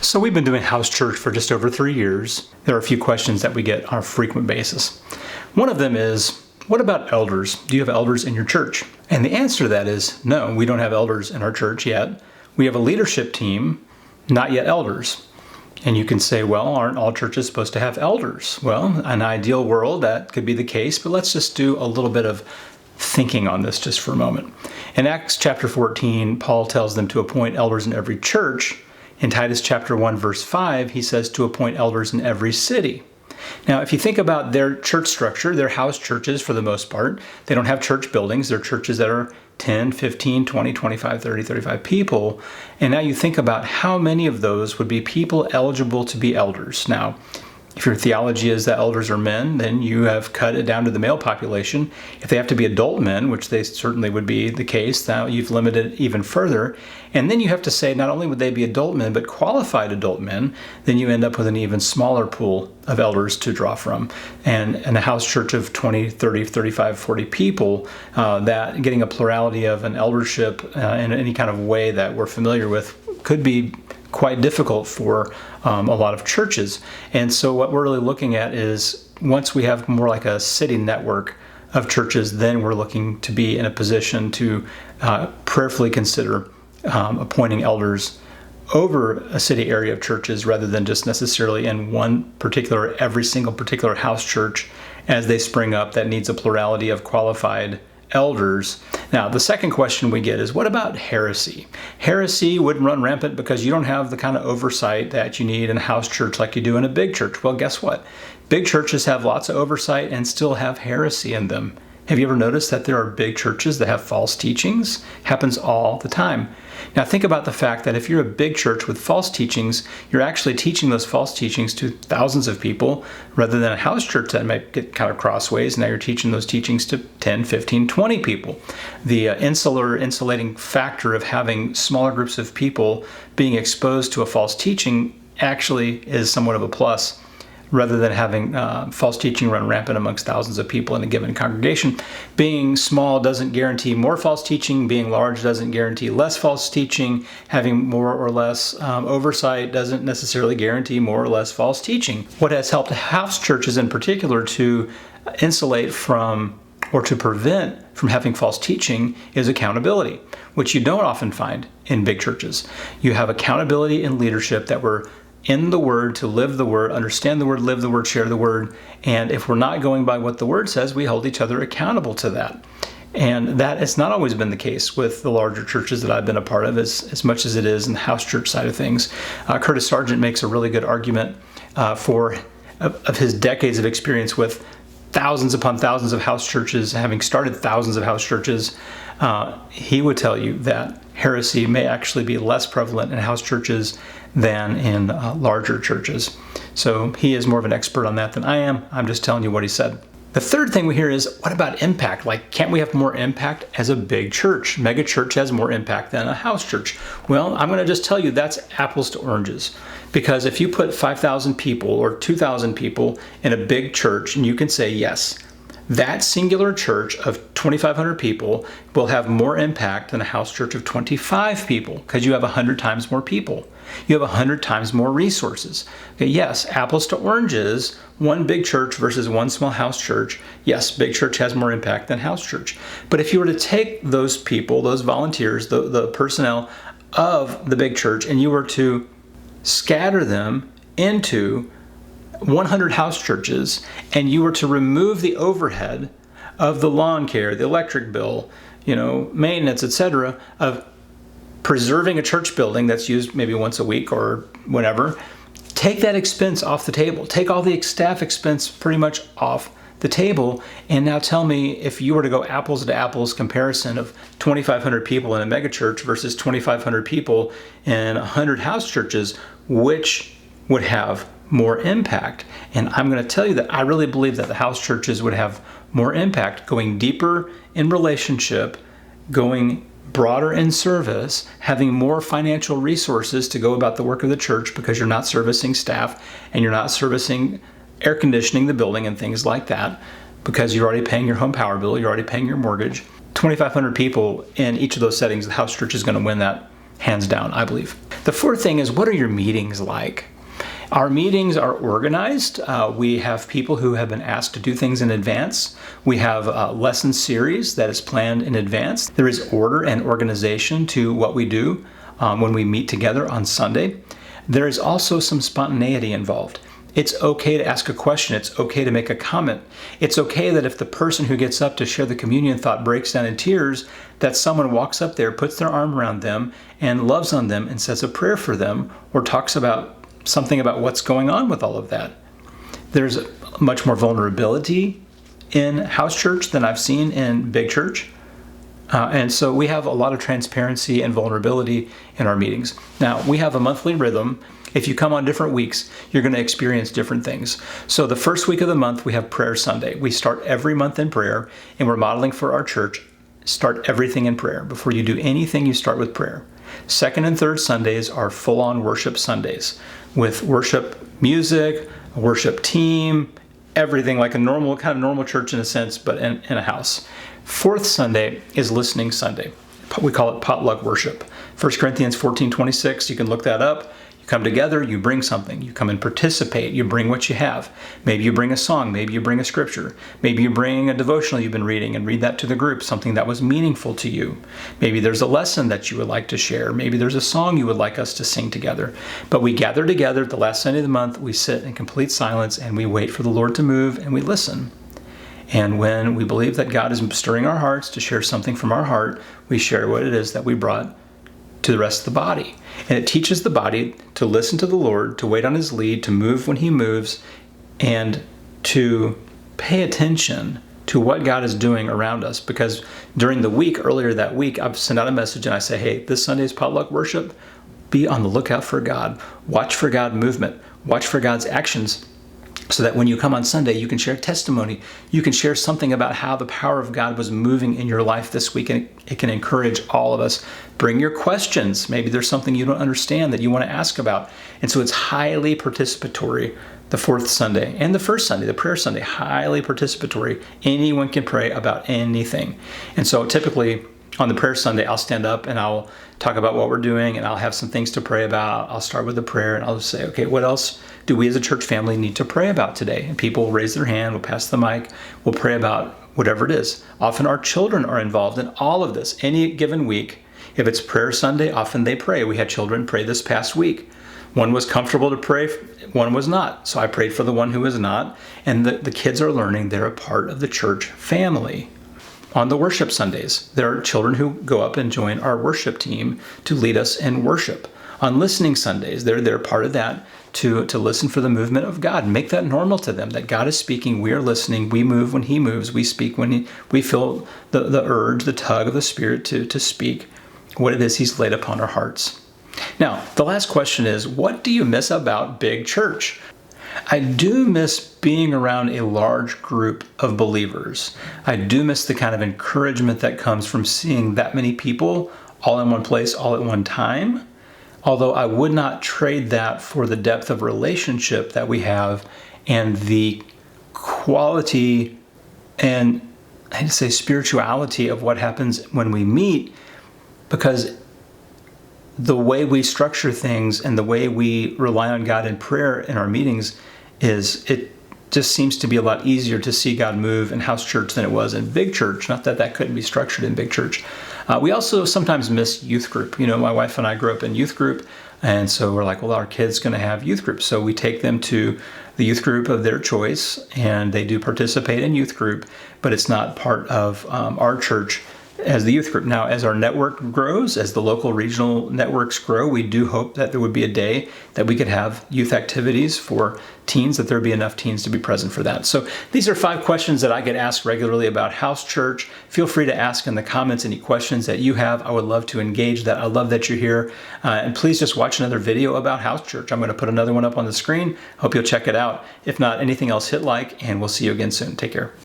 So we've been doing house church for just over 3 years. There are a few questions that we get on a frequent basis. One of them is, what about elders? Do you have elders in your church? And the answer to that is, no, we don't have elders in our church yet. We have a leadership team, not yet elders. And you can say, well, aren't all churches supposed to have elders? Well, in an ideal world, that could be the case, but let's just do a little bit of thinking on this just for a moment. In Acts chapter 14, Paul tells them to appoint elders in every church. In Titus chapter 1, verse 5, he says to appoint elders in every city. Now, if you think about their church structure, they're house churches for the most part. They don't have church buildings. They're churches that are 10, 15, 20, 25, 30, 35 people. And now you think about how many of those would be people eligible to be elders. Now, if your theology is that elders are men, then you have cut it down to the male population. If they have to be adult men, which they certainly would be the case, now you've limited it even further. And then you have to say not only would they be adult men, but qualified adult men, then you end up with an even smaller pool of elders to draw from. And in a house church of 20, 30, 35, 40 people, that getting a plurality of an eldership in any kind of way that we're familiar with could be quite difficult for a lot of churches. And so what we're really looking at is once we have more like a city network of churches, then we're looking to be in a position to prayerfully consider appointing elders over a city area of churches rather than just necessarily in every single particular house church as they spring up that needs a plurality of qualified elders. Now, the second question we get is, what about heresy? Heresy would run rampant because you don't have the kind of oversight that you need in a house church like you do in a big church. Well, guess what? Big churches have lots of oversight and still have heresy in them. Have you ever noticed that there are big churches that have false teachings? Happens all the time. Now think about the fact that if you're a big church with false teachings, you're actually teaching those false teachings to thousands of people rather than a house church that might get kind of crossways. Now you're teaching those teachings to 10, 15, 20 people. The insulating factor of having smaller groups of people being exposed to a false teaching actually is somewhat of a plus, rather than having false teaching run rampant amongst thousands of people in a given congregation. Being small doesn't guarantee more false teaching. Being large doesn't guarantee less false teaching. Having more or less oversight doesn't necessarily guarantee more or less false teaching. What has helped house churches in particular to insulate from or to prevent from having false teaching is accountability, which you don't often find in big churches. You have accountability in leadership that we're in the Word to live the Word, understand the Word, live the Word, share the Word. And if we're not going by what the Word says, we hold each other accountable to that. And that has not always been the case with the larger churches that I've been a part of, as much as it is in the house church side of things. Curtis Sargent makes a really good argument of his decades of experience with thousands upon thousands of house churches, having started thousands of house churches. He would tell you that heresy may actually be less prevalent in house churches than in larger churches. So he is more of an expert on that than I am. I'm just telling you what he said. The third thing we hear is, what about impact? Like, can't we have more impact as a big church? Mega church has more impact than a house church. Well, I'm going to just tell you that's apples to oranges. Because if you put 5,000 people or 2,000 people in a big church, and you can say, yes, that singular church of 2,500 people will have more impact than a house church of 25 people because you have 100 times more people. You have 100 times more resources. Okay, yes, apples to oranges, one big church versus one small house church. Yes, big church has more impact than house church. But if you were to take those people, those volunteers, the personnel of the big church, and you were to scatter them into 100 house churches, and you were to remove the overhead of the lawn care, the electric bill, maintenance, etc., of preserving a church building that's used maybe once a week or whenever, take that expense off the table. Take all the staff expense pretty much off the table, and now tell me, if you were to go apples to apples comparison of 2,500 people in a megachurch versus 2,500 people in 100 house churches, which would have more impact? And I'm going to tell you that I really believe that the house churches would have more impact, going deeper in relationship, going broader in service, having more financial resources to go about the work of the church because you're not servicing staff and you're not servicing air conditioning the building and things like that because you're already paying your home power bill, you're already paying your mortgage. 2,500 people in each of those settings, the house church is going to win that hands down, I believe. The fourth thing is, what are your meetings like? Our meetings are organized. We have people who have been asked to do things in advance. We have a lesson series that is planned in advance. There is order and organization to what we do when we meet together on Sunday. There is also some spontaneity involved. It's okay to ask a question. It's okay to make a comment. It's okay that if the person who gets up to share the communion thought breaks down in tears, that someone walks up there, puts their arm around them, and loves on them and says a prayer for them, or talks about something about what's going on with all of that. There's much more vulnerability in house church than I've seen in big church. And so we have a lot of transparency and vulnerability in our meetings. Now, we have a monthly rhythm. If you come on different weeks, you're going to experience different things. So the first week of the month, we have Prayer Sunday. We start every month in prayer, and we're modeling for our church. Start everything in prayer. Before you do anything, you start with prayer. Second and third Sundays are full-on worship Sundays with worship music, a worship team, everything like a normal church in a sense, but in a house. Fourth Sunday is listening Sunday. We call it potluck worship. 1 Corinthians 14:26, you can look that up. You come together, you bring something. You come and participate. You bring what you have. Maybe you bring a song. Maybe you bring a scripture. Maybe you bring a devotional you've been reading and read that to the group, something that was meaningful to you. Maybe there's a lesson that you would like to share. Maybe there's a song you would like us to sing together. But we gather together the last Sunday of the month. We sit in complete silence and we wait for the Lord to move and we listen. And when we believe that God is stirring our hearts to share something from our heart, we share what it is that we brought to the rest of the body. And it teaches the body to listen to the Lord, to wait on his lead, to move when he moves, and to pay attention to what God is doing around us. Because during the week, earlier that week, I've sent out a message and I say, hey, this Sunday is potluck worship. Be on the lookout for God. Watch for God's movement. Watch for God's actions. So that when you come on Sunday, you can share testimony. You can share something about how the power of God was moving in your life this week, and it can encourage all of us. Bring your questions. Maybe there's something you don't understand that you want to ask about. And so it's highly participatory, the fourth Sunday. And the first Sunday, the prayer Sunday, highly participatory. Anyone can pray about anything. And so typically on the prayer Sunday, I'll stand up and I'll talk about what we're doing, and I'll have some things to pray about. I'll start with a prayer, and I'll just say, okay, what else do we as a church family need to pray about today? And people will raise their hand, we'll pass the mic, we'll pray about whatever it is. Often our children are involved in all of this. Any given week, if it's prayer Sunday, often they pray. We had children pray this past week. One was comfortable to pray, one was not. So I prayed for the one who was not, and the kids are learning they're a part of the church family. On the worship Sundays, there are children who go up and join our worship team to lead us in worship. On listening Sundays, they're part of that to listen for the movement of God. Make that normal to them, that God is speaking, we are listening, we move when he moves, we speak when we feel the urge, the tug of the Spirit to speak what it is he's laid upon our hearts. Now, the last question is, what do you miss about big church? I do miss being around a large group of believers. I do miss the kind of encouragement that comes from seeing that many people all in one place, all at one time. Although I would not trade that for the depth of relationship that we have and the quality and, I hate to say, spirituality of what happens when we meet, because the way we structure things and the way we rely on God in prayer in our meetings it just seems to be a lot easier to see God move in house church than it was in big church. Not that that couldn't be structured in big church. We also sometimes miss youth group. You know, my wife and I grew up in youth group, and so we're like, well, our kid's going to have youth group. So we take them to the youth group of their choice, and they do participate in youth group, but it's not part of our church as the youth group. Now, as our network grows, as the local regional networks grow, we do hope that there would be a day that we could have youth activities for teens, that there would be enough teens to be present for that. So these are 5 questions that I get asked regularly about house church. Feel free to ask in the comments any questions that you have. I would love to engage that. I love that you're here. And please just watch another video about house church. I'm going to put another one up on the screen. Hope you'll check it out. If not, anything else, hit like, and we'll see you again soon. Take care.